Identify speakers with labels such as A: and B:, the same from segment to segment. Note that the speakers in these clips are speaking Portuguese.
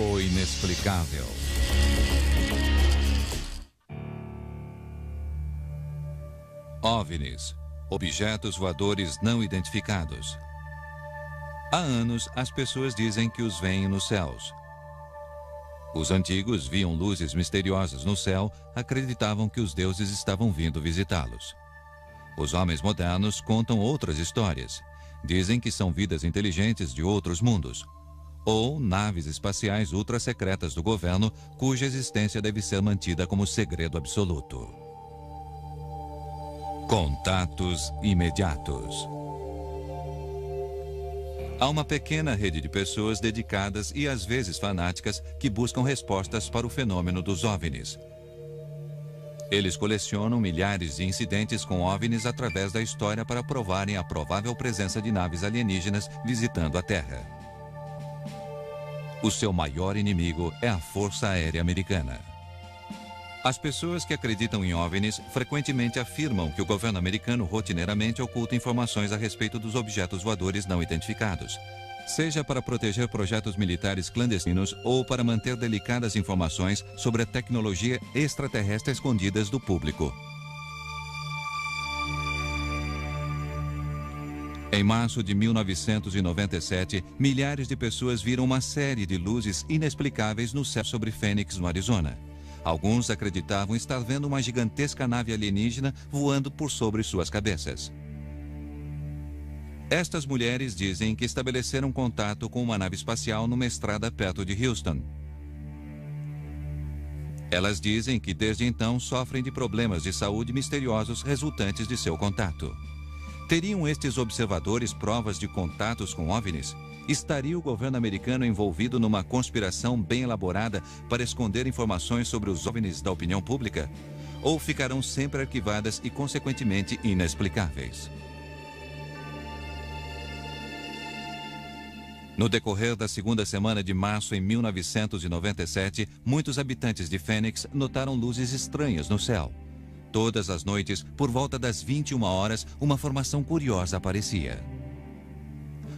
A: o inexplicável. OVNIs, objetos voadores não identificados. Há anos, as pessoas dizem que os veem nos céus. Os antigos viam luzes misteriosas no céu, acreditavam que os deuses estavam vindo visitá-los. Os homens modernos contam outras histórias. Dizem que são vidas inteligentes de outros mundos, ou naves espaciais ultra-secretas do governo, cuja existência deve ser mantida como segredo absoluto. Contatos imediatos. Há uma pequena rede de pessoas dedicadas e às vezes fanáticas que buscam respostas para o fenômeno dos OVNIs. Eles colecionam milhares de incidentes com OVNIs através da história para provarem a provável presença de naves alienígenas visitando a Terra. O seu maior inimigo é a Força Aérea Americana. As pessoas que acreditam em OVNIs frequentemente afirmam que o governo americano rotineiramente oculta informações a respeito dos objetos voadores não identificados, seja para proteger projetos militares clandestinos ou para manter delicadas informações sobre a tecnologia extraterrestre escondidas do público. Em março de 1997, milhares de pessoas viram uma série de luzes inexplicáveis no céu sobre Phoenix, no Arizona. Alguns acreditavam estar vendo uma gigantesca nave alienígena voando por sobre suas cabeças. Estas mulheres dizem que estabeleceram contato com uma nave espacial numa estrada perto de Houston. Elas dizem que desde então sofrem de problemas de saúde misteriosos resultantes de seu contato. Teriam estes observadores provas de contatos com OVNIs? Estaria o governo americano envolvido numa conspiração bem elaborada para esconder informações sobre os OVNIs da opinião pública? Ou ficarão sempre arquivadas e, consequentemente, inexplicáveis? No decorrer da segunda semana de março em 1997, muitos habitantes de Phoenix notaram luzes estranhas no céu. Todas as noites, por volta das 21 horas, uma formação curiosa aparecia.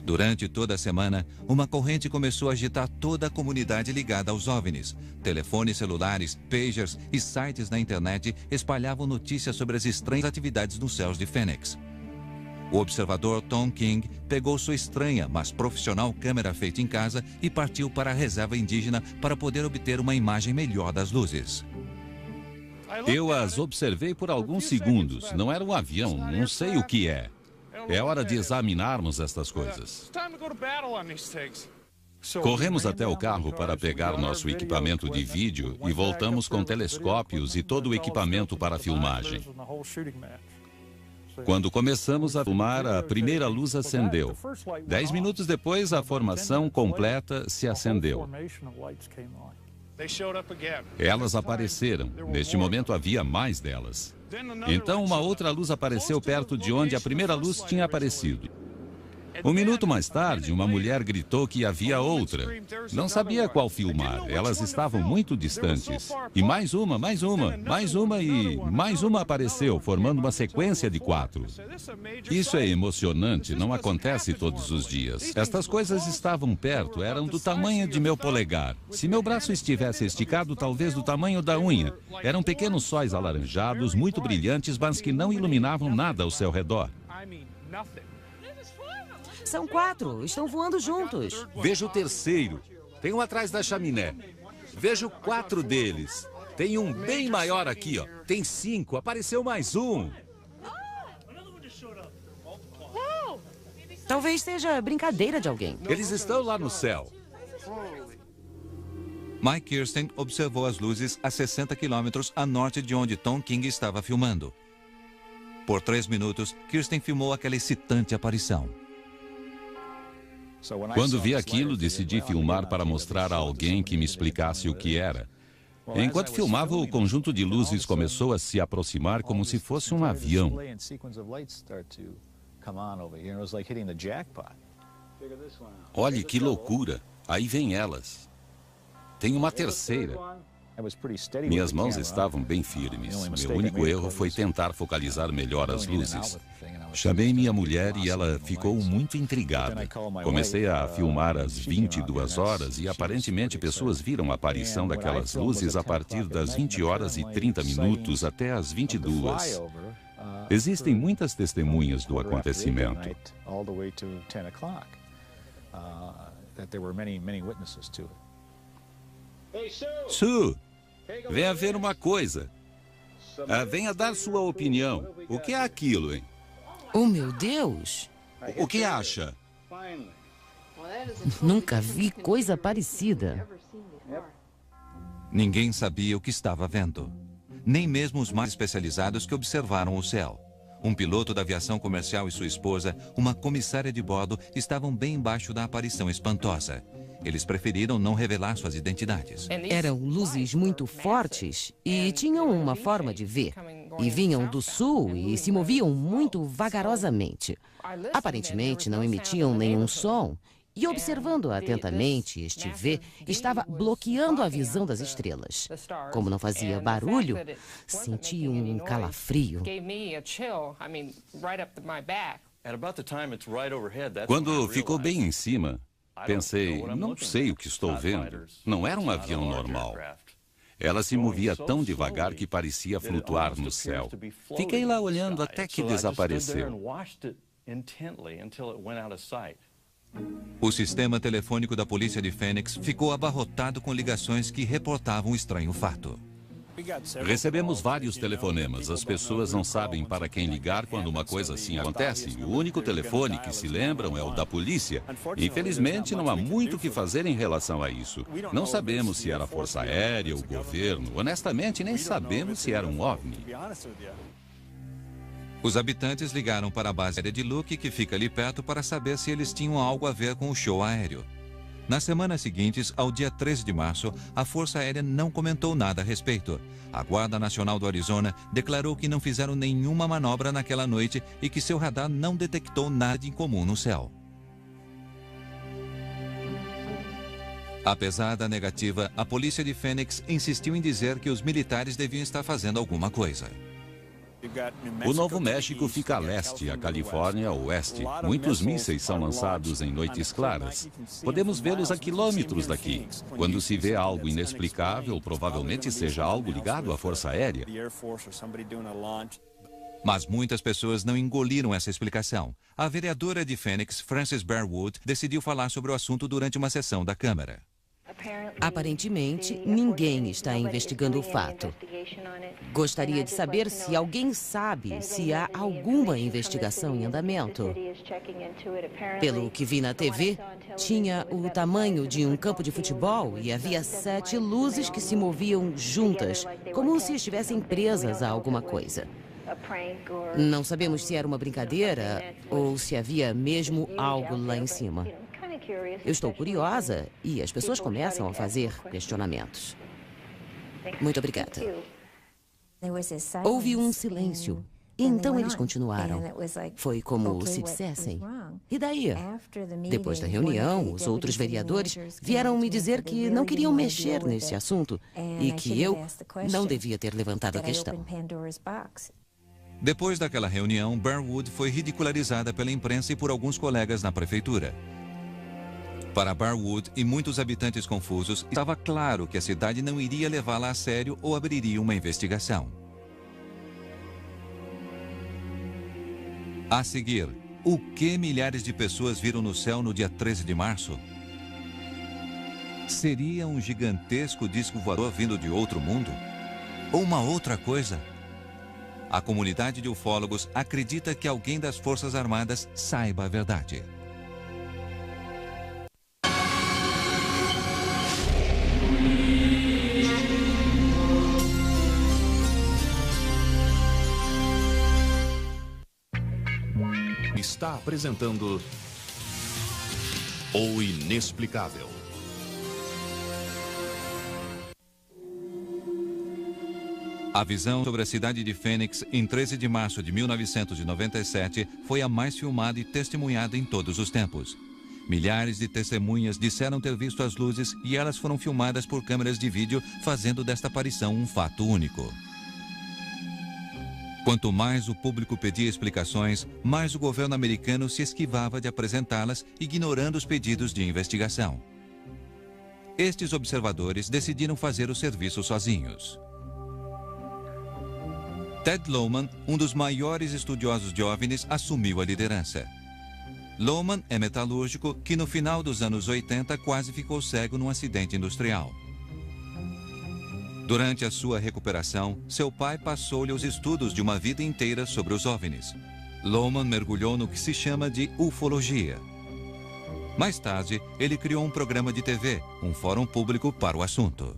A: Durante toda a semana, uma corrente começou a agitar toda a comunidade ligada aos OVNIs. Telefones celulares, pagers e sites na internet espalhavam notícias sobre as estranhas atividades nos céus de Phoenix. O observador Tom King pegou sua estranha, mas profissional câmera feita em casa e partiu para a reserva indígena para poder obter uma imagem melhor das luzes.
B: Eu as observei por alguns segundos. Não era um avião, não sei o que é. É hora de examinarmos estas coisas. Corremos até o carro para pegar nosso equipamento de vídeo e voltamos com telescópios e todo o equipamento para filmagem. Quando começamos a filmar, a primeira luz acendeu. 10 minutos depois, a formação completa se acendeu. Elas apareceram. Neste momento havia mais delas. Então uma outra luz apareceu perto de onde a primeira luz tinha aparecido. Um minuto mais tarde, uma mulher gritou que havia outra. Não sabia qual filmar, elas estavam muito distantes. E mais uma, mais uma, mais uma e mais uma apareceu, formando uma sequência de 4. Isso é emocionante, não acontece todos os dias. Estas coisas estavam perto, eram do tamanho de meu polegar. Se meu braço estivesse esticado, talvez do tamanho da unha. Eram pequenos sóis alaranjados, muito brilhantes, mas que não iluminavam nada ao seu redor.
C: São 4, estão voando juntos.
B: Vejo o terceiro. Tem um atrás da chaminé. Vejo 4 deles. Tem um bem maior aqui, ó. Tem 5, apareceu mais um.
C: Talvez seja brincadeira de alguém.
B: Eles estão lá no céu.
A: Mike Kirsten observou as luzes a 60 quilômetros a norte de onde Tom King estava filmando. Por 3 minutos, Kirsten filmou aquela excitante aparição.
B: Quando vi aquilo, decidi filmar para mostrar a alguém que me explicasse o que era. Enquanto filmava, o conjunto de luzes começou a se aproximar como se fosse um avião. Olhe que loucura! Aí vem elas. Tem uma terceira. Minhas mãos estavam bem firmes. Meu único erro foi tentar focalizar melhor as luzes. Chamei minha mulher e ela ficou muito intrigada. Comecei a filmar às 22 horas e aparentemente pessoas viram a aparição daquelas luzes a partir das 20 horas e 30 minutos até as 22. Existem muitas testemunhas do acontecimento. Sue, venha ver uma coisa. Venha dar sua opinião. O que é aquilo, hein?
C: Oh, meu Deus!
B: O que acha?
C: Nunca vi coisa parecida.
A: Ninguém sabia o que estava vendo. Nem mesmo os mais especializados que observaram o céu. Um piloto da aviação comercial e sua esposa, uma comissária de bordo, estavam bem embaixo da aparição espantosa. Eles preferiram não revelar suas identidades.
C: Eram luzes muito fortes e tinham uma forma de ver. E vinham do sul e se moviam muito vagarosamente. Aparentemente não emitiam nenhum som. E observando atentamente, este V estava bloqueando a visão das estrelas. Como não fazia barulho, senti um calafrio.
B: Quando ficou bem em cima, pensei, não sei o que estou vendo. Não era um avião normal. Ela se movia tão devagar que parecia flutuar no céu. Fiquei lá olhando até que desapareceu.
A: O sistema telefônico da polícia de Phoenix ficou abarrotado com ligações que reportavam o estranho fato.
B: Recebemos vários telefonemas. As pessoas não sabem para quem ligar quando uma coisa assim acontece. O único telefone que se lembram é o da polícia. Infelizmente, não há muito o que fazer em relação a isso. Não sabemos se era a Força Aérea, o governo. Honestamente, nem sabemos se era um OVNI.
A: Os habitantes ligaram para a base aérea de Luke, que fica ali perto, para saber se eles tinham algo a ver com o show aéreo. Nas semanas seguintes, ao dia 13 de março, a Força Aérea não comentou nada a respeito. A Guarda Nacional do Arizona declarou que não fizeram nenhuma manobra naquela noite e que seu radar não detectou nada de incomum no céu. Apesar da negativa, a polícia de Phoenix insistiu em dizer que os militares deviam estar fazendo alguma coisa.
B: O Novo México fica a leste, a Califórnia a oeste. Muitos mísseis são lançados em noites claras. Podemos vê-los a quilômetros daqui. Quando se vê algo inexplicável, provavelmente seja algo ligado à Força Aérea.
A: Mas muitas pessoas não engoliram essa explicação. A vereadora de Phoenix, Frances Bearwood, decidiu falar sobre o assunto durante uma sessão da Câmara.
C: Aparentemente, ninguém está investigando o fato. Gostaria de saber se alguém sabe se há alguma investigação em andamento. Pelo que vi na TV, tinha o tamanho de um campo de futebol e havia 7 luzes que se moviam juntas, como se estivessem presas a alguma coisa. Não sabemos se era uma brincadeira ou se havia mesmo algo lá em cima. Eu estou curiosa e as pessoas começam a fazer questionamentos. Muito obrigada. Houve um silêncio. E então eles continuaram. Foi como se dissessem: e daí? Depois da reunião, os outros vereadores vieram me dizer que não queriam mexer nesse assunto e que eu não devia ter levantado a questão.
A: Depois daquela reunião, Bearwood foi ridicularizada pela imprensa e por alguns colegas na prefeitura. Para Bearwood e muitos habitantes confusos, estava claro que a cidade não iria levá-la a sério ou abriria uma investigação. A seguir, o que milhares de pessoas viram no céu no dia 13 de março? Seria um gigantesco disco voador vindo de outro mundo? Ou uma outra coisa? A comunidade de ufólogos acredita que alguém das Forças Armadas saiba a verdade.
D: Está apresentando O Inexplicável.
A: A visão sobre a cidade de Phoenix em 13 de março de 1997 foi a mais filmada e testemunhada em todos os tempos. Milhares de testemunhas disseram ter visto as luzes e elas foram filmadas por câmeras de vídeo, fazendo desta aparição um fato único. Quanto mais o público pedia explicações, mais o governo americano se esquivava de apresentá-las, ignorando os pedidos de investigação. Estes observadores decidiram fazer o serviço sozinhos. Ted Lohman, um dos maiores estudiosos de OVNIs, assumiu a liderança. Lohman é metalúrgico que no final dos anos 80 quase ficou cego num acidente industrial. Durante a sua recuperação, seu pai passou-lhe os estudos de uma vida inteira sobre os OVNIs. Lohman mergulhou no que se chama de ufologia. Mais tarde, ele criou um programa de TV, um fórum público para o assunto.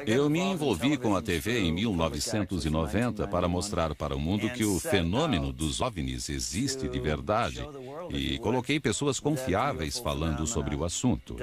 B: Eu me envolvi com a TV em 1990 para mostrar para o mundo que o fenômeno dos OVNIs existe de verdade e coloquei pessoas confiáveis falando sobre o assunto.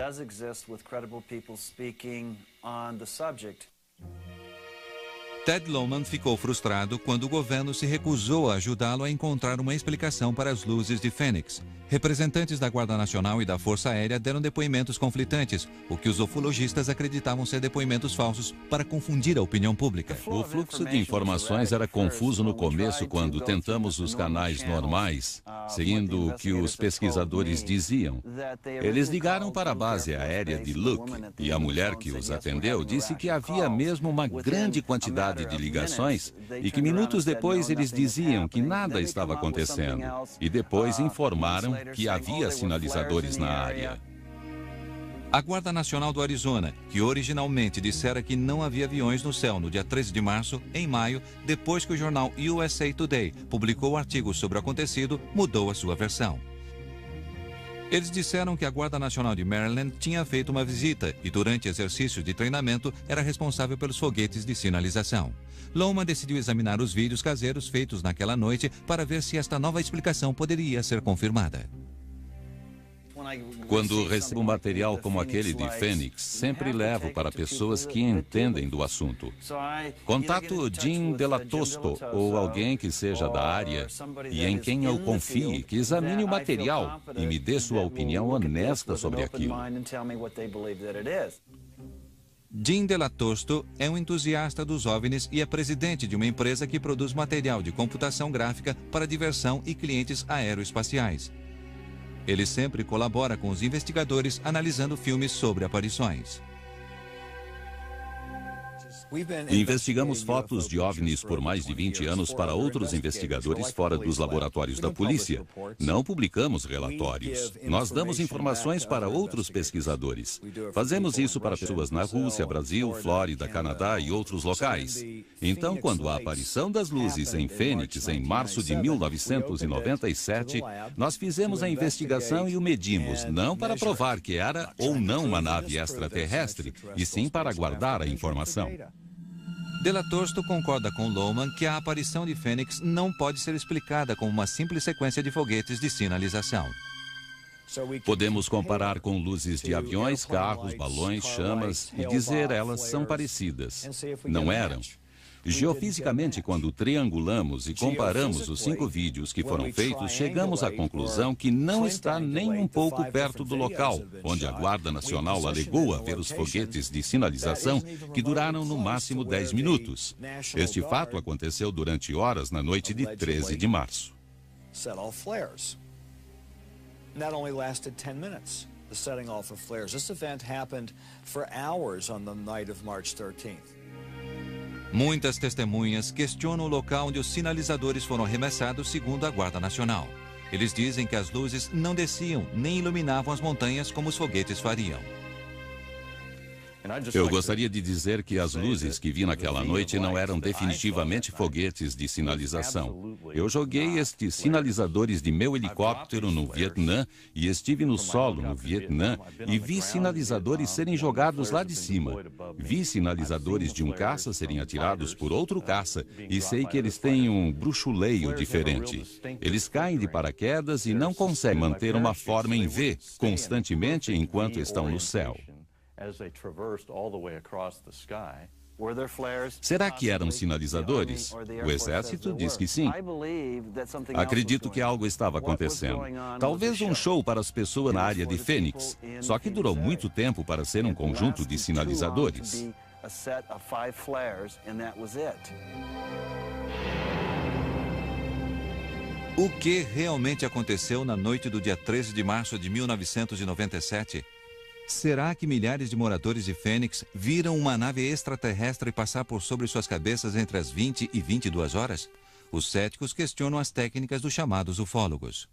A: Ted Lohman ficou frustrado quando o governo se recusou a ajudá-lo a encontrar uma explicação para as luzes de Fênix. Representantes da Guarda Nacional e da Força Aérea deram depoimentos conflitantes, o que os ufologistas acreditavam ser depoimentos falsos para confundir a opinião pública.
B: O fluxo de informações era confuso no começo quando tentamos os canais normais, seguindo o que os pesquisadores diziam. Eles ligaram para a base aérea de Luke e a mulher que os atendeu disse que havia mesmo uma grande quantidade de ligações e que minutos depois eles diziam que nada estava acontecendo e depois informaram que havia sinalizadores na área.
A: A Guarda Nacional do Arizona, que originalmente dissera que não havia aviões no céu no dia 13 de março, em maio, depois que o jornal USA Today publicou o artigo sobre o acontecido, mudou a sua versão. Eles disseram que a Guarda Nacional de Maryland tinha feito uma visita e, durante exercícios de treinamento, era responsável pelos foguetes de sinalização. Lohman decidiu examinar os vídeos caseiros feitos naquela noite para ver se esta nova explicação poderia ser confirmada.
B: Quando recebo material como aquele de Fênix, sempre levo para pessoas que entendem do assunto. Contato Jim Delatosto ou alguém que seja da área e em quem eu confie, que examine o material e me dê sua opinião honesta sobre aquilo.
A: Jim Delatosto é um entusiasta dos OVNIs e é presidente de uma empresa que produz material de computação gráfica para diversão e clientes aeroespaciais. Ele sempre colabora com os investigadores analisando filmes sobre aparições.
B: Investigamos fotos de OVNIs por mais de 20 anos para outros investigadores fora dos laboratórios da polícia. Não publicamos relatórios. Nós damos informações para outros pesquisadores. Fazemos isso para pessoas na Rússia, Brasil, Flórida, Canadá e outros locais. Então, quando a aparição das luzes em Fênix, em março de 1997, nós fizemos a investigação e o medimos, não para provar que era ou não uma nave extraterrestre, e sim para guardar a informação.
A: Delatosto concorda com Lohman que a aparição de Fênix não pode ser explicada como uma simples sequência de foguetes de sinalização.
B: Podemos comparar com luzes de aviões, carros, balões, chamas e dizer elas são parecidas. Não eram. Geofisicamente, quando triangulamos e comparamos os 5 vídeos que foram feitos, chegamos à conclusão que não está nem um pouco perto do local, onde a Guarda Nacional alegou haver os foguetes de sinalização que duraram no máximo 10 minutos. Este fato aconteceu durante horas na noite de 13 de março.
E: Not only lasted 10 minutes, the setting off of flares. This event happened for hours on the night of March 13th.
A: Muitas testemunhas questionam o local onde os sinalizadores foram arremessados, segundo a Guarda Nacional. Eles dizem que as luzes não desciam nem iluminavam as montanhas como os foguetes fariam.
B: Eu gostaria de dizer que as luzes que vi naquela noite não eram definitivamente foguetes de sinalização. Eu joguei estes sinalizadores de meu helicóptero no Vietnã e estive no solo no Vietnã e vi sinalizadores serem jogados lá de cima. Vi sinalizadores de um caça serem atirados por outro caça e sei que eles têm um bruxuleio diferente. Eles caem de paraquedas e não conseguem manter uma forma em V constantemente enquanto estão no céu. Será que eram sinalizadores? O exército diz que sim. Acredito que algo estava acontecendo. Talvez um show para as pessoas na área de Fênix, só que durou muito tempo para ser um conjunto de sinalizadores.
A: O que realmente aconteceu na noite do dia 13 de março de 1997? Será que milhares de moradores de Fênix viram uma nave extraterrestre passar por sobre suas cabeças entre as 20 e 22 horas? Os céticos questionam as técnicas dos chamados ufólogos.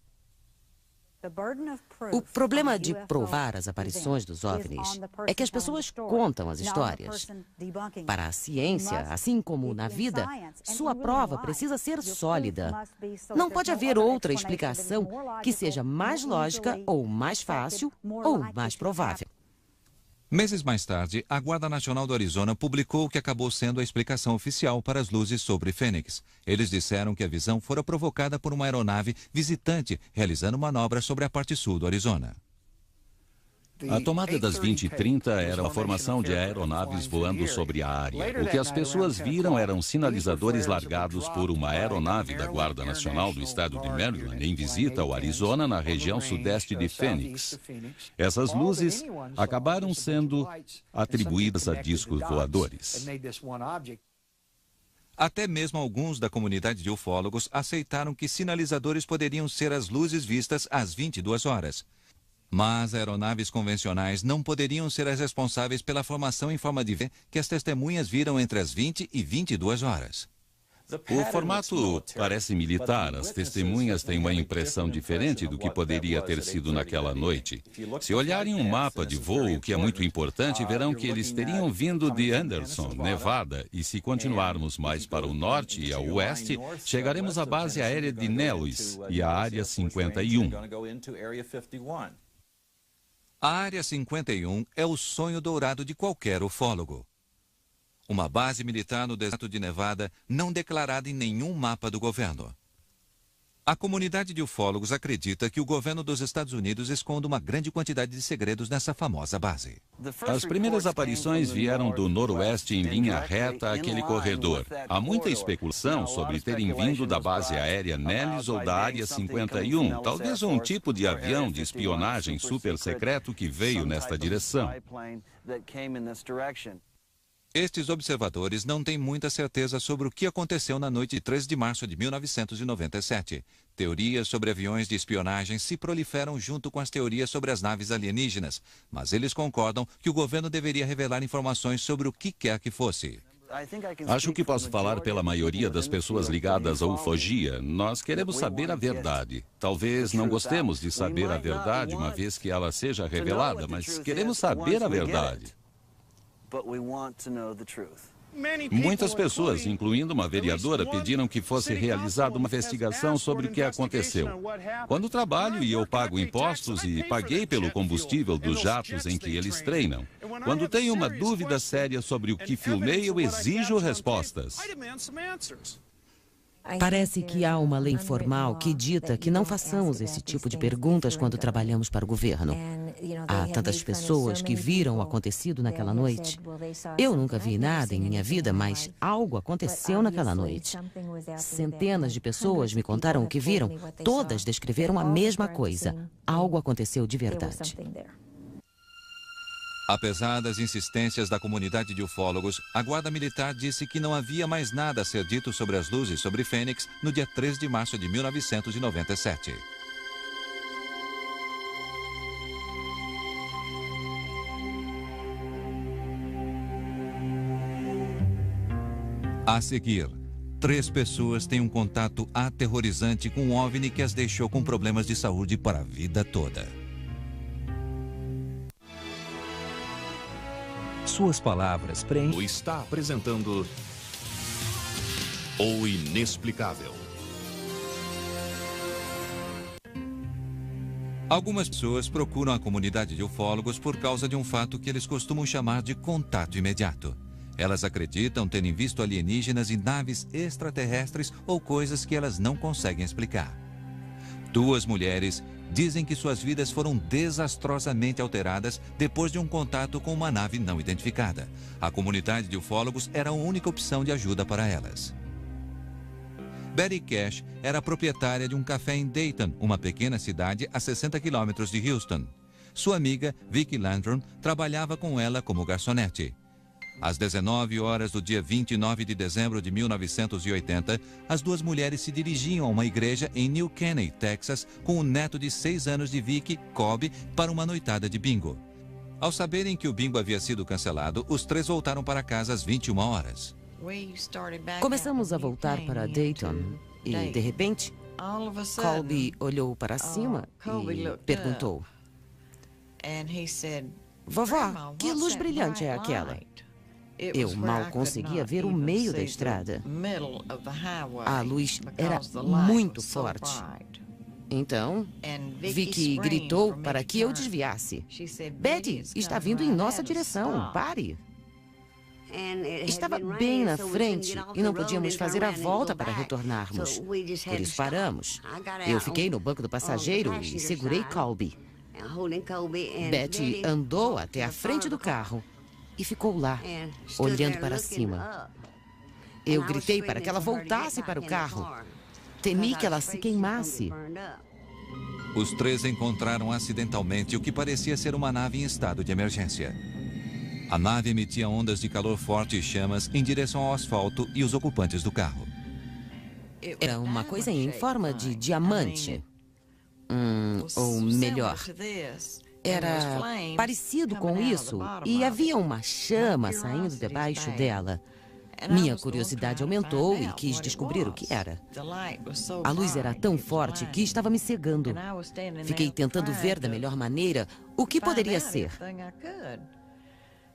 C: O problema de provar as aparições dos OVNIs é que as pessoas contam as histórias. Para a ciência, assim como na vida, sua prova precisa ser sólida. Não pode haver outra explicação que seja mais lógica, ou mais fácil, ou mais provável.
A: Meses mais tarde, a Guarda Nacional do Arizona publicou o que acabou sendo a explicação oficial para as luzes sobre Fênix. Eles disseram que a visão fora provocada por uma aeronave visitante realizando manobras sobre a parte sul do Arizona.
B: A tomada das 20h30 era uma formação de aeronaves voando sobre a área. O que as pessoas viram eram sinalizadores largados por uma aeronave da Guarda Nacional do estado de Maryland em visita ao Arizona, na região sudeste de Phoenix. Essas luzes acabaram sendo atribuídas a discos voadores.
A: Até mesmo alguns da comunidade de ufólogos aceitaram que sinalizadores poderiam ser as luzes vistas às 22 horas. Mas aeronaves convencionais não poderiam ser as responsáveis pela formação em forma de V que as testemunhas viram entre as 20 e 22 horas.
B: O formato parece militar. As testemunhas têm uma impressão diferente do que poderia ter sido naquela noite. Se olharem um mapa de voo, o que é muito importante, verão que eles teriam vindo de Anderson, Nevada, e se continuarmos mais para o norte e ao oeste, chegaremos à base aérea de Nellis e à Área 51.
A: A Área 51 é o sonho dourado de qualquer ufólogo. Uma base militar no deserto de Nevada não declarada em nenhum mapa do governo. A comunidade de ufólogos acredita que o governo dos Estados Unidos esconde uma grande quantidade de segredos nessa famosa base.
B: As primeiras aparições vieram do noroeste em linha reta àquele corredor. Há muita especulação sobre terem vindo da base aérea Nellis ou da Área 51, talvez um tipo de avião de espionagem super secreto que veio nesta direção.
A: Estes observadores não têm muita certeza sobre o que aconteceu na noite de 13 de março de 1997. Teorias sobre aviões de espionagem se proliferam junto com as teorias sobre as naves alienígenas, mas eles concordam que o governo deveria revelar informações sobre o que quer que fosse.
B: Acho que posso falar pela maioria das pessoas ligadas à ufologia. Nós queremos saber a verdade. Talvez não gostemos de saber a verdade uma vez que ela seja revelada, mas queremos saber a verdade. Muitas pessoas, incluindo uma vereadora, pediram que fosse realizada uma investigação sobre o que aconteceu. Quando trabalho e eu pago impostos e paguei pelo combustível dos jatos em que eles treinam. Quando tenho uma dúvida séria sobre o que filmei, eu exijo respostas.
C: Parece que há uma lei formal que dita que não façamos esse tipo de perguntas quando trabalhamos para o governo. Há tantas pessoas que viram o acontecido naquela noite. Eu nunca vi nada em minha vida, mas algo aconteceu naquela noite. Centenas de pessoas me contaram o que viram. Todas descreveram a mesma coisa. Algo aconteceu de verdade.
A: Apesar das insistências da comunidade de ufólogos, a Guarda Militar disse que não havia mais nada a ser dito sobre as luzes sobre Fênix no dia 3 de março de 1997. A seguir, 3 pessoas têm um contato aterrorizante com um OVNI que as deixou com problemas de saúde para a vida toda.
D: Suas palavras preenchem. Está apresentando O Inexplicável.
A: Algumas pessoas procuram a comunidade de ufólogos por causa de um fato que eles costumam chamar de contato imediato. Elas acreditam terem visto alienígenas e naves extraterrestres ou coisas que elas não conseguem explicar. 2 mulheres dizem que suas vidas foram desastrosamente alteradas depois de um contato com uma nave não identificada. A comunidade de ufólogos era a única opção de ajuda para elas. Betty Cash era proprietária de um café em Dayton, uma pequena cidade a 60 quilômetros de Houston. Sua amiga, Vicki Landrum, trabalhava com ela como garçonete. Às 19 horas do dia 29 de dezembro de 1980, as duas mulheres se dirigiam a uma igreja em New Caney, Texas, com o neto de 6 anos de Vicky, Colby, para uma noitada de bingo. Ao saberem que o bingo havia sido cancelado, os três voltaram para casa às 21 horas.
C: Começamos a voltar para Dayton e, de repente, Colby olhou para cima e perguntou: Vovó, que luz brilhante é aquela? Eu mal conseguia ver o meio da estrada. A luz era muito forte. Então, Vicky gritou para que eu desviasse. Betty, está vindo em nossa direção, pare. Estava bem na frente e não podíamos fazer a volta para retornarmos. Por isso paramos. Eu fiquei no banco do passageiro e segurei Colby. Betty andou até a frente do carro e ficou lá, olhando para cima. Eu gritei para que ela voltasse para o carro. Temi que ela se queimasse.
A: Os três encontraram acidentalmente o que parecia ser uma nave em estado de emergência. A nave emitia ondas de calor forte e chamas em direção ao asfalto e os ocupantes do carro.
C: Era uma coisa em forma de diamante. Ou melhor, era parecido com isso e havia uma chama saindo debaixo dela. Minha curiosidade aumentou e quis descobrir o que era. A luz era tão forte que estava me cegando. Fiquei tentando ver da melhor maneira o que poderia ser.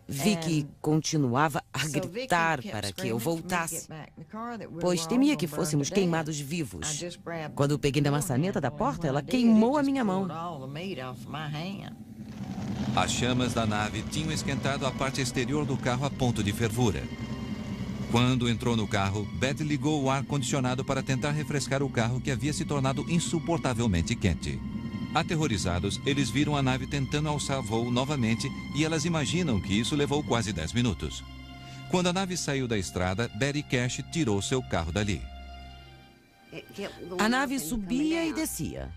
C: Vicky continuava a gritar para que eu voltasse, pois temia que fôssemos queimados vivos. Quando peguei na maçaneta da porta, ela queimou a minha mão.
A: As chamas da nave tinham esquentado a parte exterior do carro a ponto de fervura. Quando entrou no carro, Betty ligou o ar-condicionado para tentar refrescar o carro que havia se tornado insuportavelmente quente. Aterrorizados, eles viram a nave tentando alçar voo novamente e elas imaginam que isso levou quase 10 minutos. Quando a nave saiu da estrada, Betty Cash tirou seu carro dali.
C: A nave subia e descia.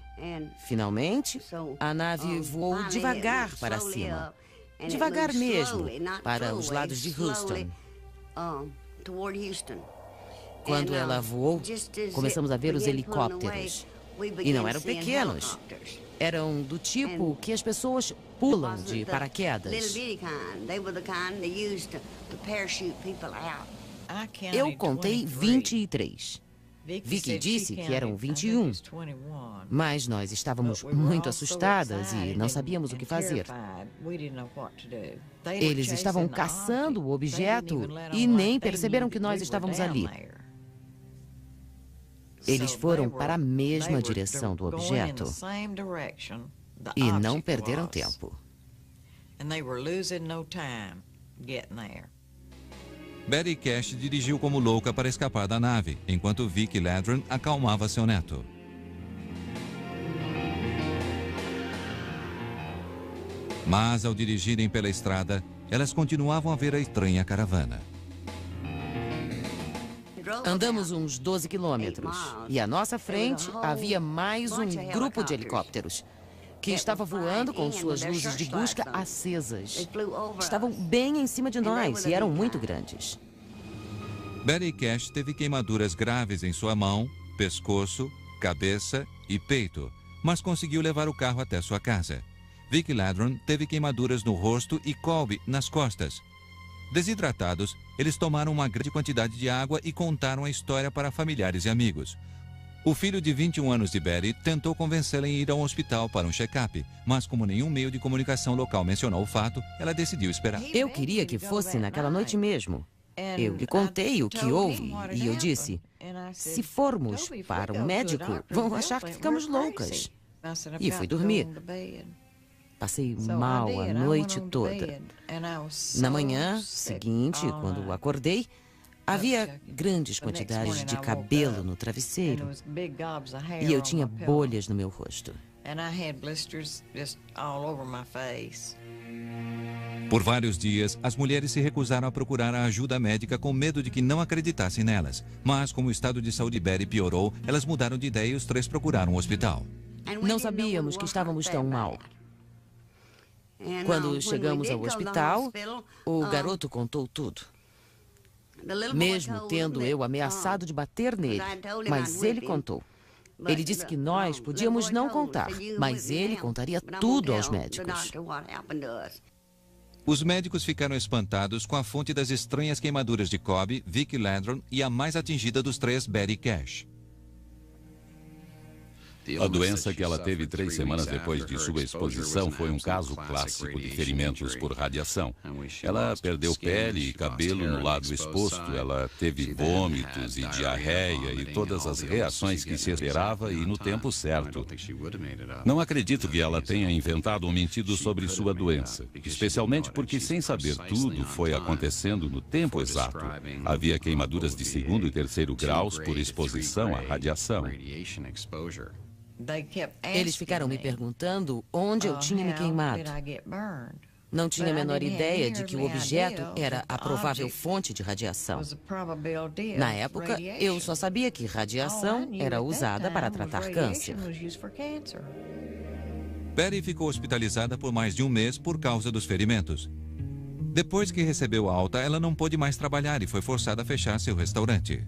C: Finalmente, a nave voou devagar para cima. Devagar mesmo, para os lados de Houston. Quando ela voou, começamos a ver os helicópteros. E não eram pequenos. Eram do tipo que as pessoas pulam de paraquedas. Eu contei 23. Vicky disse que eram 21. Mas nós estávamos muito assustadas e não sabíamos o que fazer. Eles estavam caçando o objeto e nem perceberam que nós estávamos ali. Eles foram para a mesma direção do objeto e não perderam tempo.
A: Betty Cash dirigiu como louca para escapar da nave, enquanto Vicky Ladron acalmava seu neto. Mas ao dirigirem pela estrada, elas continuavam a ver a estranha caravana.
C: Andamos uns 12 quilômetros e à nossa frente havia mais um grupo de helicópteros que estava voando com suas luzes de busca acesas. Estavam bem em cima de nós e eram muito grandes.
A: Betty Cash teve queimaduras graves em sua mão, pescoço, cabeça e peito, mas conseguiu levar o carro até sua casa. Vicky Ladron teve queimaduras no rosto e Colby nas costas. Desidratados, eles tomaram uma grande quantidade de água e contaram a história para familiares e amigos. O filho de 21 anos de Betty tentou convencê-la em ir ao hospital para um check-up, mas como nenhum meio de comunicação local mencionou o fato, ela decidiu esperar.
C: Eu queria que fosse naquela noite mesmo. Eu lhe contei o que houve e eu disse, se formos para um médico, vão achar que ficamos loucas. E fui dormir. Passei mal a noite toda. Na manhã seguinte, quando acordei, havia grandes quantidades de cabelo no travesseiro e eu tinha bolhas no meu rosto.
A: Por vários dias, as mulheres se recusaram a procurar a ajuda médica com medo de que não acreditassem nelas. Mas, como o estado de saúde de Betty piorou, elas mudaram de ideia e os três procuraram um hospital.
C: Não sabíamos que estávamos tão mal. Quando chegamos ao hospital, o garoto contou tudo. Mesmo tendo eu ameaçado de bater nele, mas ele contou. Ele disse que nós podíamos não contar, mas ele contaria tudo aos médicos.
A: Os médicos ficaram espantados com a fonte das estranhas queimaduras de Kobe, Vicki Landron e a mais atingida dos três, Betty Cash.
B: A doença que ela teve 3 semanas depois de sua exposição foi um caso clássico de ferimentos por radiação. Ela perdeu pele e cabelo no lado exposto, ela teve vômitos e diarreia e todas as reações que se esperava e no tempo certo. Não acredito que ela tenha inventado ou mentido sobre sua doença, especialmente porque, sem saber tudo, foi acontecendo no tempo exato. Havia queimaduras de 2º e 3º graus por exposição à radiação.
C: Eles ficaram me perguntando onde eu tinha me queimado. Não tinha a menor ideia de que o objeto era a provável fonte de radiação. Na época, eu só sabia que radiação era usada para tratar câncer.
A: Betty ficou hospitalizada por mais de 1 mês por causa dos ferimentos. Depois que recebeu a alta, ela não pôde mais trabalhar e foi forçada a fechar seu restaurante.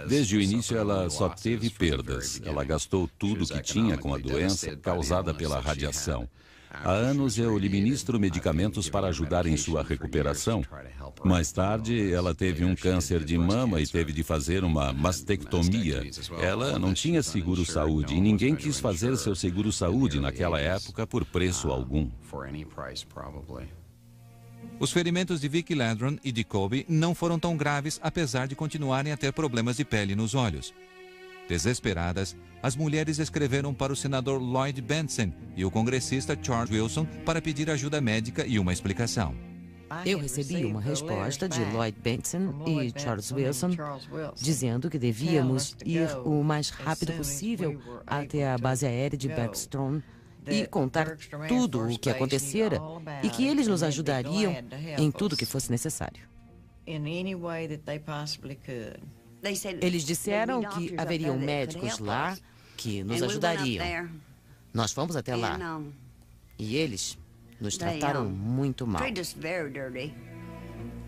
B: Desde o início, ela só teve perdas. Ela gastou tudo que tinha com a doença causada pela radiação. Há anos eu lhe ministro medicamentos para ajudar em sua recuperação. Mais tarde, ela teve um câncer de mama e teve de fazer uma mastectomia. Ela não tinha seguro-saúde e ninguém quis fazer seu seguro-saúde naquela época por preço algum.
A: Os ferimentos de Vicki Landron e de Kobe não foram tão graves, apesar de continuarem a ter problemas de pele nos olhos. Desesperadas, as mulheres escreveram para o senador Lloyd Bentsen e o congressista Charles Wilson para pedir ajuda médica e uma explicação.
C: Eu recebi uma resposta de Lloyd Bentsen e Charles Wilson dizendo que devíamos ir o mais rápido possível até a base aérea de Bergstrom e contar tudo o que acontecera e que eles nos ajudariam em tudo que fosse necessário. Eles disseram que haveriam médicos lá que nos ajudariam. Nós fomos até lá e eles nos trataram muito mal.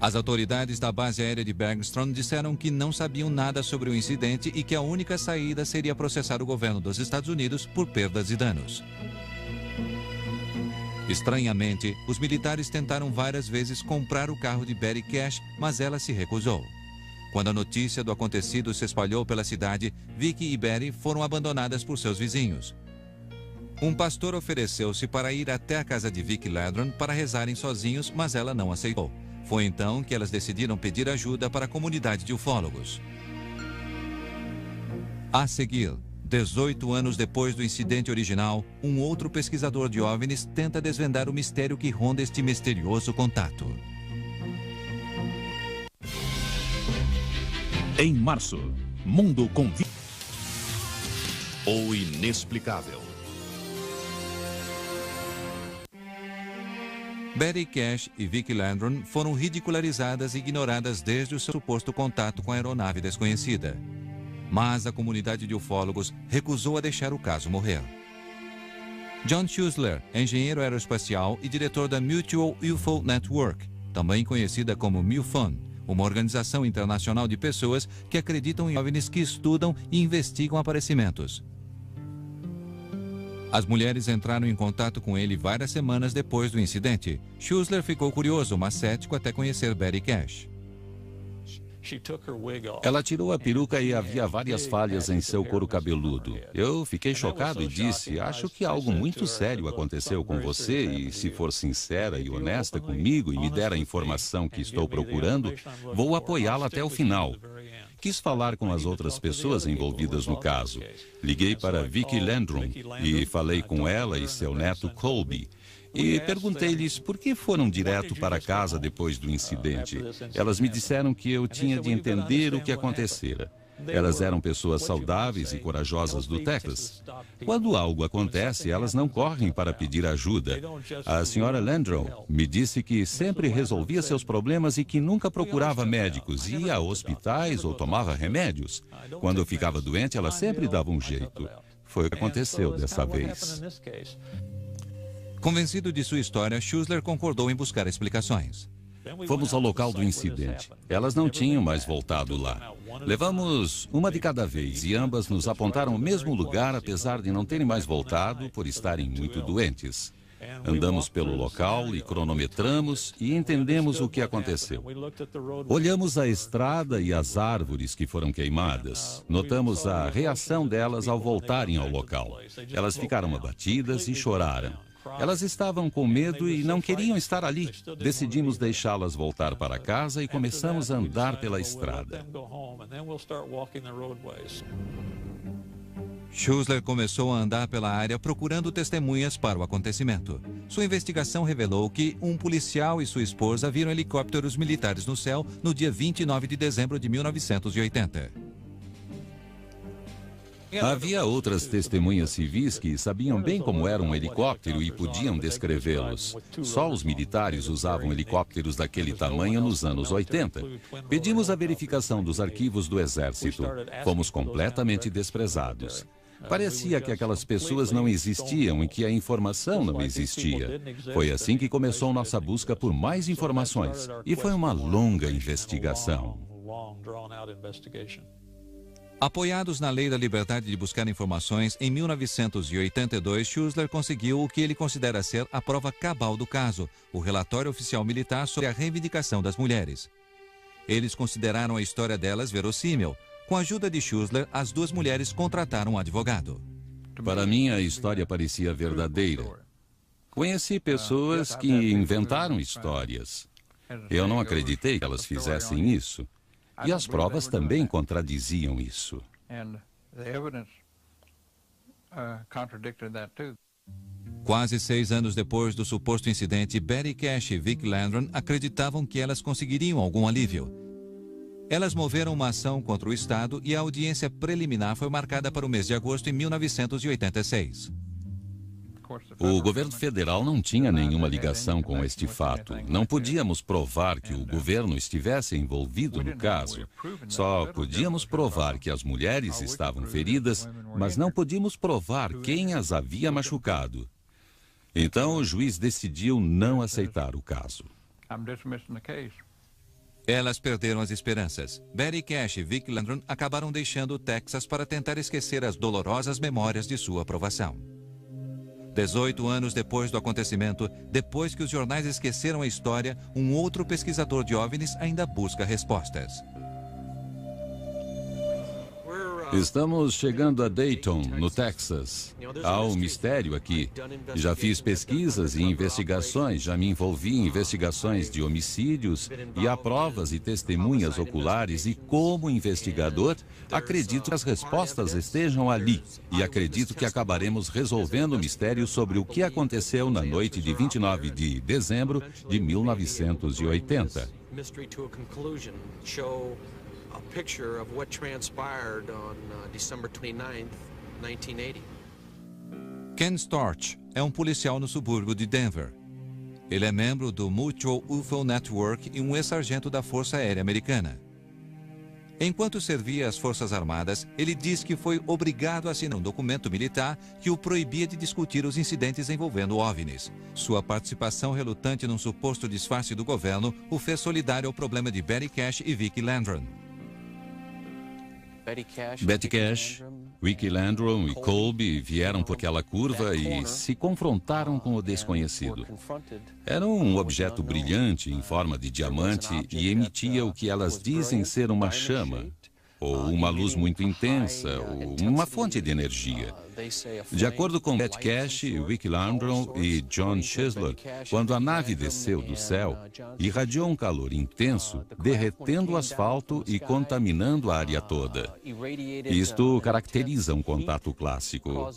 A: As autoridades da base aérea de Bergstrom disseram que não sabiam nada sobre o incidente e que a única saída seria processar o governo dos Estados Unidos por perdas e danos. Estranhamente, os militares tentaram várias vezes comprar o carro de Betty Cash, mas ela se recusou. Quando a notícia do acontecido se espalhou pela cidade, Vicki e Betty foram abandonadas por seus vizinhos. Um pastor ofereceu-se para ir até a casa de Vicki Landron para rezarem sozinhos, mas ela não aceitou. Foi então que elas decidiram pedir ajuda para a comunidade de ufólogos. A seguir, 18 anos depois do incidente original, um outro pesquisador de OVNIs tenta desvendar o mistério que ronda este misterioso contato.
D: Em março, Mundo Convida. O inexplicável.
A: Betty Cash e Vicki Landron foram ridicularizadas e ignoradas desde o seu suposto contato com a aeronave desconhecida. Mas a comunidade de ufólogos recusou a deixar o caso morrer. John Schuessler, engenheiro aeroespacial e diretor da Mutual UFO Network, também conhecida como MUFON, uma organização internacional de pessoas que acreditam em OVNIs, que estudam e investigam aparecimentos. As mulheres entraram em contato com ele várias semanas depois do incidente. Schuessler ficou curioso, mas cético até conhecer Betty Cash.
B: Ela tirou a peruca e havia várias falhas em seu couro cabeludo. Eu fiquei chocado e disse, acho que algo muito sério aconteceu com você e, se for sincera e honesta comigo e me der a informação que estou procurando, vou apoiá-la até o final. Quis falar com as outras pessoas envolvidas no caso. Liguei para Vicki Landron e falei com ela e seu neto Colby. E perguntei-lhes por que foram direto para casa depois do incidente. Elas me disseram que eu tinha de entender o que acontecera. Elas eram pessoas saudáveis e corajosas do Texas. Quando algo acontece, elas não correm para pedir ajuda. A senhora Landron me disse que sempre resolvia seus problemas e que nunca procurava médicos, ia a hospitais ou tomava remédios. Quando eu ficava doente, ela sempre dava um jeito. Foi o que aconteceu dessa vez.
A: Convencido de sua história, Schuessler concordou em buscar explicações.
B: Fomos ao local do incidente. Elas não tinham mais voltado lá. Levamos uma de cada vez e ambas nos apontaram o mesmo lugar, apesar de não terem mais voltado por estarem muito doentes. Andamos pelo local e cronometramos e entendemos o que aconteceu. Olhamos a estrada e as árvores que foram queimadas. Notamos a reação delas ao voltarem ao local. Elas ficaram abatidas e choraram. Elas estavam com medo e não queriam estar ali. Decidimos deixá-las voltar para casa e começamos a andar pela estrada.
A: Schuessler começou a andar pela área procurando testemunhas para o acontecimento. Sua investigação revelou que um policial e sua esposa viram helicópteros militares no céu no dia 29 de dezembro de 1980.
B: Havia outras testemunhas civis que sabiam bem como era um helicóptero e podiam descrevê-los. Só os militares usavam helicópteros daquele tamanho nos anos 80. Pedimos a verificação dos arquivos do Exército. Fomos completamente desprezados. Parecia que aquelas pessoas não existiam e que a informação não existia. Foi assim que começou nossa busca por mais informações. E foi uma longa investigação.
A: Apoiados na lei da liberdade de buscar informações, em 1982, Schuessler conseguiu o que ele considera ser a prova cabal do caso, o relatório oficial militar sobre a reivindicação das mulheres. Eles consideraram a história delas verossímil. Com a ajuda de Schuessler, as duas mulheres contrataram um advogado.
B: Para mim, a história parecia verdadeira. Conheci pessoas que inventaram histórias. Eu não acreditei que elas fizessem isso. E as provas também contradiziam isso.
A: Quase 6 anos depois do suposto incidente, Betty Cash e Vic Landron acreditavam que elas conseguiriam algum alívio. Elas moveram uma ação contra o Estado e a audiência preliminar foi marcada para o mês de agosto de 1986.
B: O governo federal não tinha nenhuma ligação com este fato. Não podíamos provar que o governo estivesse envolvido no caso. Só podíamos provar que as mulheres estavam feridas, mas não podíamos provar quem as havia machucado. Então o juiz decidiu não aceitar o caso.
A: Elas perderam as esperanças. Betty Cash e Vic Landron acabaram deixando o Texas para tentar esquecer as dolorosas memórias de sua aprovação. 18 anos depois do acontecimento, depois que os jornais esqueceram a história, um outro pesquisador de OVNIs ainda busca respostas.
B: Estamos chegando a Dayton, no Texas. Há um mistério aqui. Já fiz pesquisas e investigações, já me envolvi em investigações de homicídios e há provas e testemunhas oculares e, como investigador, acredito que as respostas estejam ali e acredito que acabaremos resolvendo o mistério sobre o que aconteceu na noite de 29 de dezembro de 1980.
F: A picture of what transpired on December 29th, 1980.
A: Ken Storch é um policial no subúrbio de Denver. Ele é membro do Mutual UFO Network e um ex-sargento da Força Aérea Americana. Enquanto servia às Forças Armadas, ele diz que foi obrigado a assinar um documento militar que o proibia de discutir os incidentes envolvendo OVNIs. Sua participação relutante num suposto disfarce do governo o fez solidário ao problema de Betty Cash e Vic Landron.
B: Betty Cash, Vic Landron e Colby vieram por aquela curva e se confrontaram com o desconhecido. Era um objeto brilhante em forma de diamante e emitia o que elas dizem ser uma chama, ou uma luz muito intensa, ou uma fonte de energia. De acordo com Betty Cash, Vic Landron e John Schuessler, quando a nave desceu do céu, irradiou um calor intenso, derretendo o asfalto e contaminando a área toda. Isto caracteriza um contato clássico.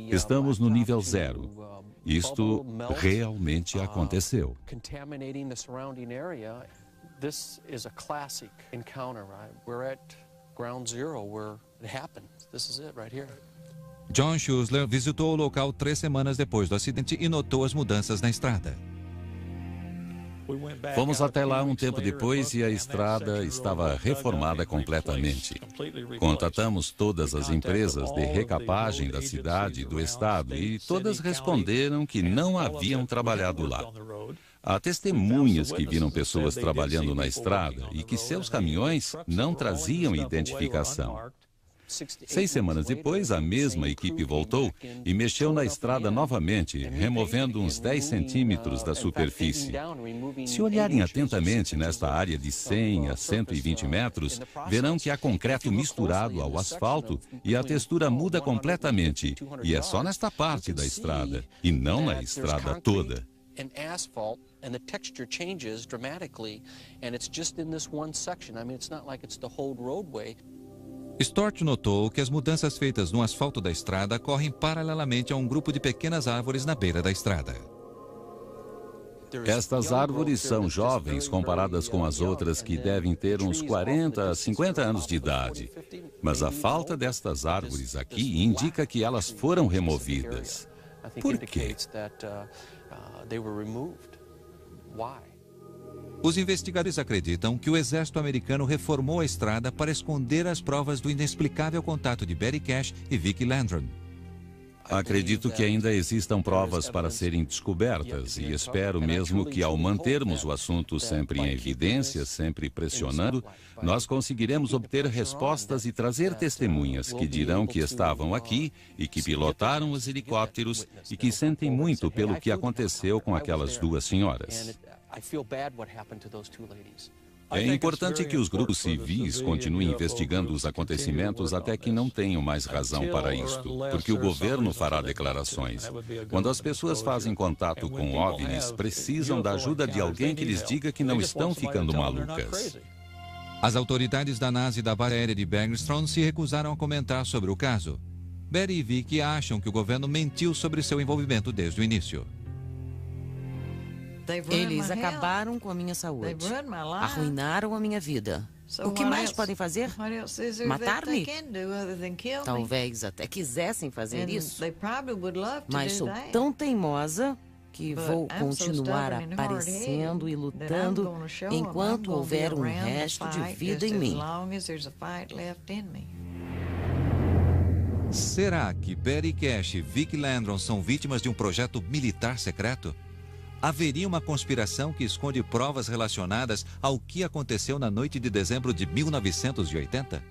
B: Estamos no nível 0. Isto realmente aconteceu.
F: Ground zero where it happened. This is it right here.
A: John Schuessler visitou o local 3 semanas depois do acidente e notou as mudanças na estrada.
B: Fomos até lá um tempo depois e a estrada estava reformada completamente. Contatamos todas as empresas de recapagem da cidade e do estado e todas responderam que não haviam trabalhado lá. Há testemunhas que viram pessoas trabalhando na estrada e que seus caminhões não traziam identificação. 6 semanas depois, a mesma equipe voltou e mexeu na estrada novamente, removendo uns 10 centímetros da superfície. Se olharem atentamente nesta área de 100 a 120 metros, verão que há concreto misturado ao asfalto e a textura muda completamente. E é só nesta parte da estrada, e não na estrada toda.
F: And asphalt, and the texture changes dramatically, and it's just in this one section. I mean, it's not like it's the whole roadway.
A: Stort notou que as mudanças feitas no asfalto da estrada correm paralelamente a um grupo de pequenas árvores na beira da estrada.
B: Estas árvores são jovens comparadas com as outras que devem ter uns 40 a 50 anos de idade. Mas a falta destas árvores aqui indica que elas foram removidas. Por quê?
A: Os investigadores acreditam que o exército americano reformou a estrada para esconder as provas do inexplicável contato de Betty Cash e Vicki Landrum.
B: Acredito que ainda existam provas para serem descobertas e espero mesmo que, ao mantermos o assunto sempre em evidência, sempre pressionando, nós conseguiremos obter respostas e trazer testemunhas que dirão que estavam aqui e que pilotaram os helicópteros e que sentem muito pelo que aconteceu com aquelas 2 senhoras. É importante que os grupos civis continuem investigando os acontecimentos até que não tenham mais razão para isto, porque o governo fará declarações. Quando as pessoas fazem contato com OVNIs, precisam da ajuda de alguém que lhes diga que não estão ficando malucas.
A: As autoridades da NASA e da base aérea de Bergstrom se recusaram a comentar sobre o caso. Betty e Vicki acham que o governo mentiu sobre seu envolvimento desde o início.
C: Eles acabaram com a minha saúde, arruinaram a minha vida. O que mais podem fazer? Matar-me? Talvez até quisessem fazer isso, mas sou tão teimosa que vou continuar aparecendo e lutando enquanto houver um resto de vida em mim.
A: Será que Betty Cash e Vicki Landrum são vítimas de um projeto militar secreto? Haveria uma conspiração que esconde provas relacionadas ao que aconteceu na noite de dezembro de 1980?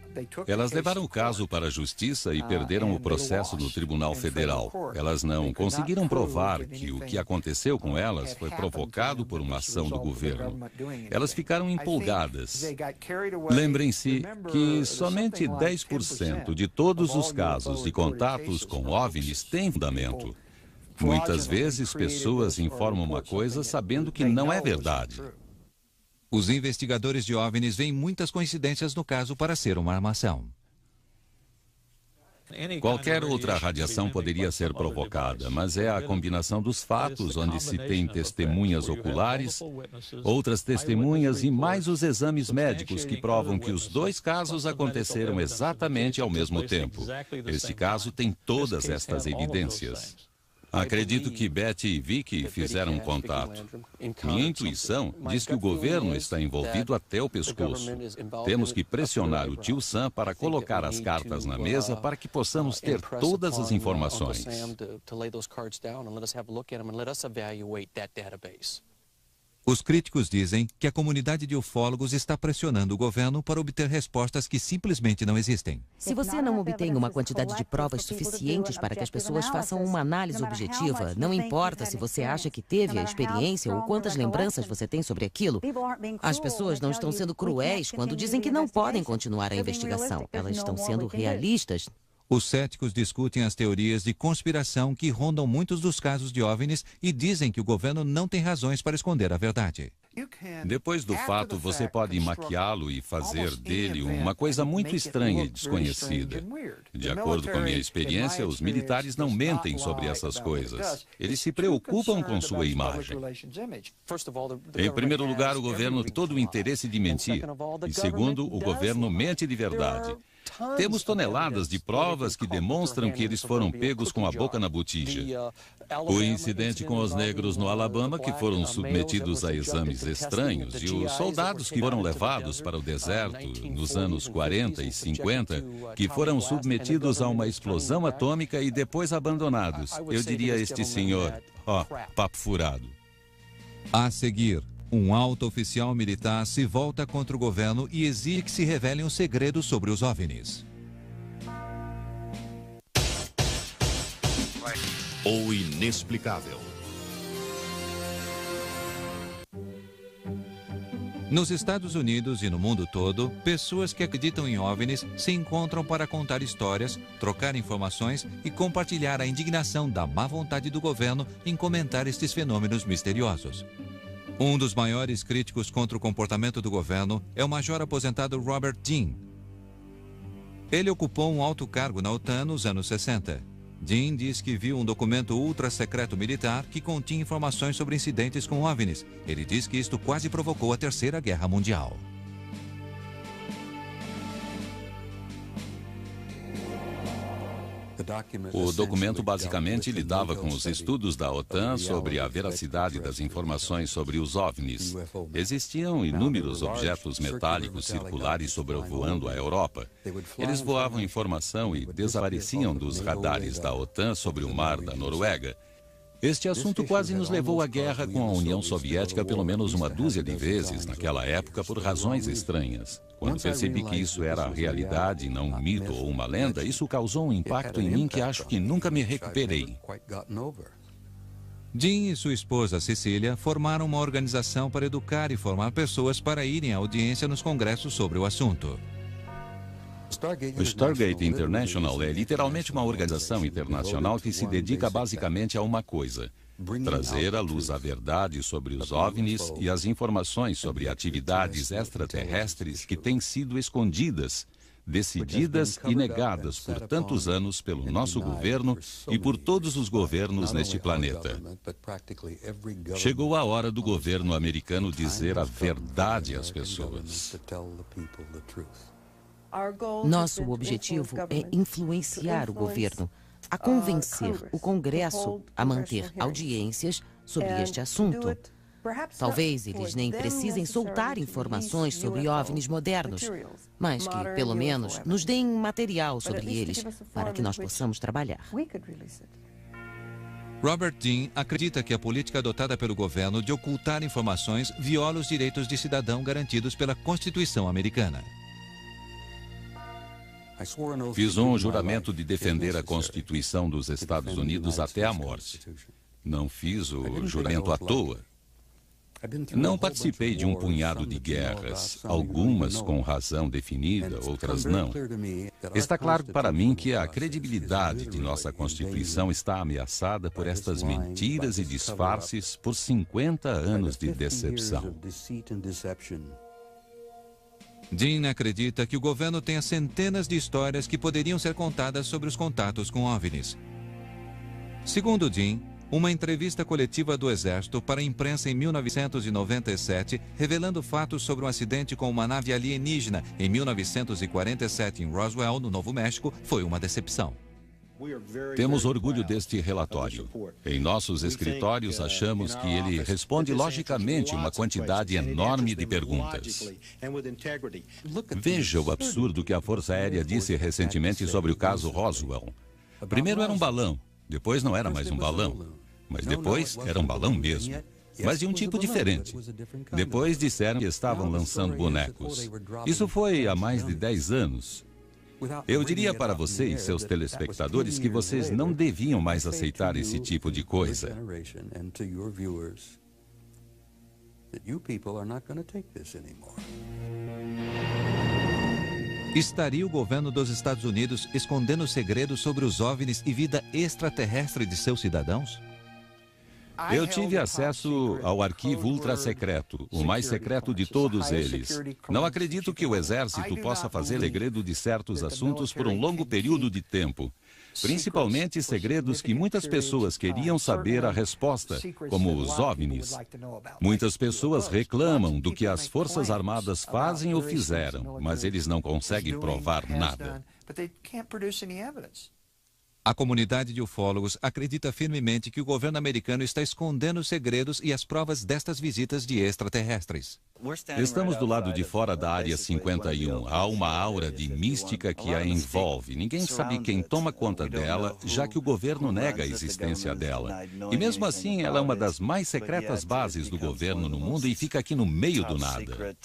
B: Elas levaram o caso para a justiça e perderam o processo no Tribunal Federal. Elas não conseguiram provar que o que aconteceu com elas foi provocado por uma ação do governo. Elas ficaram empolgadas. Lembrem-se que somente 10% de todos os casos de contatos com OVNIs têm fundamento. Muitas vezes, pessoas informam uma coisa sabendo que não é verdade.
A: Os investigadores de OVNIs veem muitas coincidências no caso para ser uma armação.
B: Qualquer outra radiação poderia ser provocada, mas é a combinação dos fatos, onde se tem testemunhas oculares, outras testemunhas e mais os exames médicos que provam que os 2 casos aconteceram exatamente ao mesmo tempo. Este caso tem todas estas evidências. Acredito que Betty e Vicki fizeram um contato. Minha intuição diz que o governo está envolvido até o pescoço. Temos que pressionar o tio Sam para colocar as cartas na mesa para que possamos ter todas as informações.
A: Os críticos dizem que a comunidade de ufólogos está pressionando o governo para obter respostas que simplesmente não existem.
C: Se você não obtém uma quantidade de provas suficientes para que as pessoas façam uma análise objetiva, não importa se você acha que teve a experiência ou quantas lembranças você tem sobre aquilo, as pessoas não estão sendo cruéis quando dizem que não podem continuar a investigação. Elas estão sendo realistas.
A: Os céticos discutem as teorias de conspiração que rondam muitos dos casos de OVNIs e dizem que o governo não tem razões para esconder a verdade.
B: Depois do fato, você pode maquiá-lo e fazer dele uma coisa muito estranha e desconhecida. De acordo com a minha experiência, os militares não mentem sobre essas coisas. Eles se preocupam com sua imagem. Em primeiro lugar, o governo tem todo o interesse de mentir. E segundo, o governo mente de verdade. Temos toneladas de provas que demonstram que eles foram pegos com a boca na botija. O incidente com os negros no Alabama, que foram submetidos a exames estranhos, e os soldados que foram levados para o deserto nos anos 40 e 50, que foram submetidos a uma explosão atômica e depois abandonados. Eu diria a este senhor, papo furado.
A: A seguir, um alto oficial militar se volta contra o governo e exige que se revelem os segredos sobre os OVNIs.
D: O inexplicável.
A: Nos Estados Unidos e no mundo todo, pessoas que acreditam em OVNIs se encontram para contar histórias, trocar informações e compartilhar a indignação da má vontade do governo em comentar estes fenômenos misteriosos. Um dos maiores críticos contra o comportamento do governo é o major aposentado Robert Dean. Ele ocupou um alto cargo na OTAN nos anos 60. Dean diz que viu um documento ultra-secreto militar que continha informações sobre incidentes com OVNIs. Ele diz que isto quase provocou a Terceira Guerra Mundial.
B: O documento basicamente lidava com os estudos da OTAN sobre a veracidade das informações sobre os OVNIs. Existiam inúmeros objetos metálicos circulares sobrevoando a Europa. Eles voavam informação e desapareciam dos radares da OTAN sobre o mar da Noruega. Este assunto quase nos levou à guerra com a União Soviética pelo menos uma dúzia de vezes naquela época por razões estranhas. Quando percebi que isso era a realidade e não um mito ou uma lenda, isso causou um impacto em mim que acho que nunca me recuperei.
A: Dean e sua esposa Cecília formaram uma organização para educar e formar pessoas para irem à audiência nos congressos sobre o assunto.
B: O Stargate International é literalmente uma organização internacional que se dedica basicamente a uma coisa: trazer à luz a verdade sobre os OVNIs e as informações sobre atividades extraterrestres que têm sido escondidas, decididas e negadas por tantos anos pelo nosso governo e por todos os governos neste planeta. Chegou a hora do governo americano dizer a verdade às pessoas.
C: Nosso objetivo é influenciar o governo, a convencer o Congresso a manter audiências sobre este assunto. Talvez eles nem precisem soltar informações sobre OVNIs modernos, mas que, pelo menos, nos deem material sobre eles para que nós possamos trabalhar.
A: Robert Dean acredita que a política adotada pelo governo de ocultar informações viola os direitos de cidadão garantidos pela Constituição americana.
B: Fiz um juramento de defender a Constituição dos Estados Unidos até a morte. Não fiz o juramento à toa. Não participei de um punhado de guerras, algumas com razão definida, outras não. Está claro para mim que a credibilidade de nossa Constituição está ameaçada por estas mentiras e disfarces por 50 anos de decepção.
A: Dean acredita que o governo tenha centenas de histórias que poderiam ser contadas sobre os contatos com OVNIs. Segundo Dean, uma entrevista coletiva do Exército para a imprensa em 1997, revelando fatos sobre um acidente com uma nave alienígena em 1947 em Roswell, no Novo México, foi uma decepção.
B: Temos orgulho deste relatório. Em nossos escritórios, achamos que ele responde logicamente uma quantidade enorme de perguntas. Veja o absurdo que a Força Aérea disse recentemente sobre o caso Roswell. Primeiro era um balão, depois não era mais um balão, mas depois era um balão mesmo, mas de um tipo diferente. Depois disseram que estavam lançando bonecos. Isso foi há mais de 10 anos. Eu diria para vocês, seus telespectadores, que vocês não deviam mais aceitar esse tipo de coisa.
A: Estaria o governo dos Estados Unidos escondendo segredos sobre os OVNIs e vida extraterrestre de seus cidadãos?
B: Eu tive acesso ao arquivo ultra-secreto, o mais secreto de todos eles. Não acredito que o exército possa fazer segredo de certos assuntos por um longo período de tempo. Principalmente segredos que muitas pessoas queriam saber a resposta, como os OVNIs. Muitas pessoas reclamam do que as Forças Armadas fazem ou fizeram, mas eles não conseguem provar nada.
A: A comunidade de ufólogos acredita firmemente que o governo americano está escondendo os segredos e as provas destas visitas de extraterrestres.
B: Estamos do lado de fora da Área 51. Há uma aura de mística que a envolve. Ninguém sabe quem toma conta dela, já que o governo nega a existência dela. E mesmo assim, ela é uma das mais secretas bases do governo no mundo e fica aqui no meio do nada.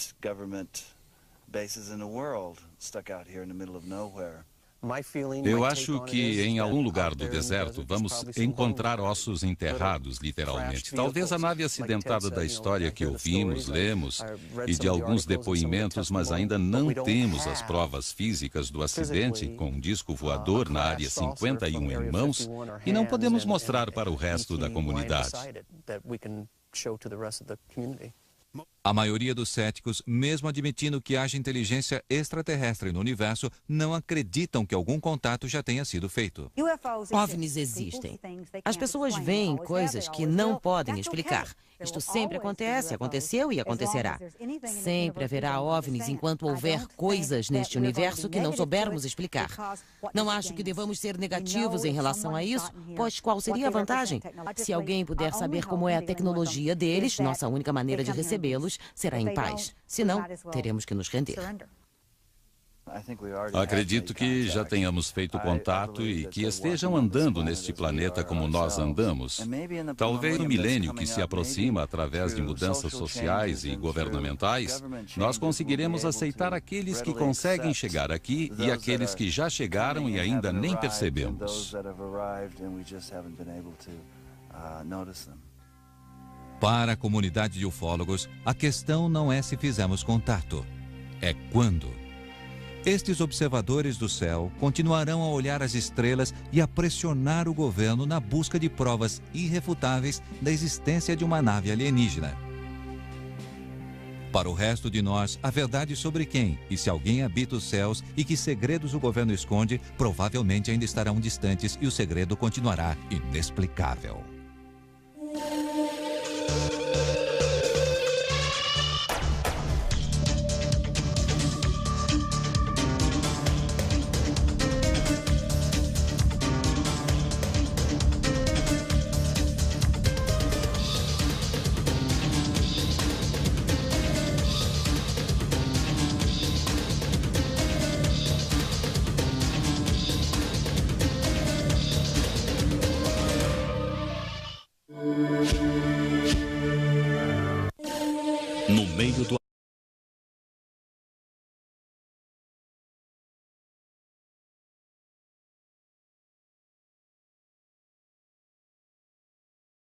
B: Eu acho que em algum lugar do deserto vamos encontrar ossos enterrados, literalmente. Talvez a nave acidentada da história que ouvimos, lemos, e de alguns depoimentos, mas ainda não temos as provas físicas do acidente com um disco voador na Área 51 em mãos e não podemos mostrar para o resto da comunidade.
A: A maioria dos céticos, mesmo admitindo que haja inteligência extraterrestre no universo, não acreditam que algum contato já tenha sido feito.
C: OVNIs existem. As pessoas veem coisas que não podem explicar. Isto sempre acontece, aconteceu e acontecerá. Sempre haverá OVNIs enquanto houver coisas neste universo que não soubermos explicar. Não acho que devamos ser negativos em relação a isso, pois qual seria a vantagem? Se alguém puder saber como é a tecnologia deles, nossa única maneira de recebê-los será em paz. Senão, teremos que nos render.
B: Acredito que já tenhamos feito contato e que estejam andando neste planeta como nós andamos. Talvez no milênio que se aproxima através de mudanças sociais e governamentais, nós conseguiremos aceitar aqueles que conseguem chegar aqui e aqueles que já chegaram e ainda nem percebemos.
A: Para a comunidade de ufólogos, a questão não é se fizemos contato, é quando. Estes observadores do céu continuarão a olhar as estrelas e a pressionar o governo na busca de provas irrefutáveis da existência de uma nave alienígena. Para o resto de nós, a verdade sobre quem e se alguém habita os céus e que segredos o governo esconde, provavelmente ainda estarão distantes e o segredo continuará inexplicável.